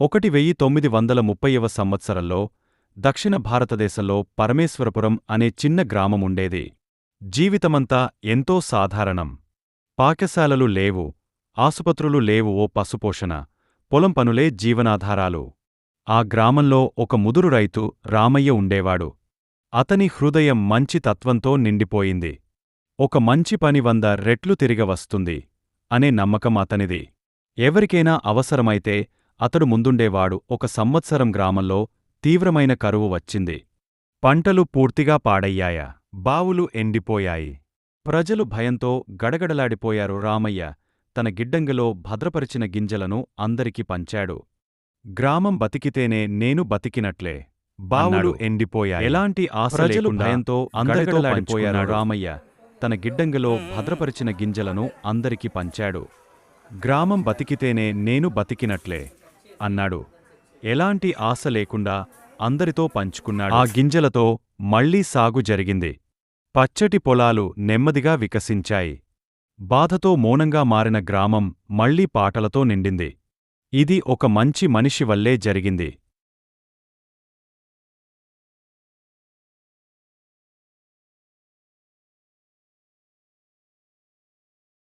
1930వ సంవత్సరంలో దక్షిణ భారతదేశంలో పరమేశ్వరపురం అనే చిన్న గ్రామముండేది. జీవితమంతా ఎంతో సాధారణం. పాకశాలలు లేవు, ఆసుపత్రులు లేవు. ఓ పశుపోషణ, పొలం పనులే జీవనాధారాలు. ఆ గ్రామంలో ఒక ముదురు రైతు రామయ్య ఉండేవాడు. అతని హృదయం మంచి తత్వంతో నిండిపోయింది. ఒక మంచి పని 100 రెట్లు తిరిగవస్తుంది అనే నమ్మకం అతనిది. ఎవరికైనా అవసరమైతే అతడు ముందుండేవాడు. ఒక సంవత్సరం గ్రామంలో తీవ్రమైన కరువు వచ్చింది. పంటలు పూర్తిగా పాడయ్యాయా, బావులు ఎండిపోయాయి. ప్రజలు భయంతో గడగడలాడిపోయారు. రామయ్య తన గిడ్డంగిలో భద్రపరిచిన గింజలను అందరికి పంచాడు. గ్రామం బతికితేనే నేను బతికినట్లే. బావులు ఎండిపోయాయి. ఎలాంటి ఆశ లేకుండా భయంతో అందరితో పంచుకున్నాడు. రామయ్య తన గిడ్డంగిలో భద్రపరిచిన గింజలను అందరికి పంచాడు. గ్రామం బతికితేనే నేను బతికినట్లే అన్నాడు. ఎలాంటి ఆశ లేకుండా అందరితో పంచుకున్నాడు. ఆ గింజలతో మళ్లీ సాగు జరిగింది. పచ్చటి పొలాలు నెమ్మదిగా వికసించాయి. బాధతో మౌనంగా మారిన గ్రామం మళ్లీ పాటలతో నిండింది. ఇది ఒక మంచి మనిషి వల్లే జరిగింది.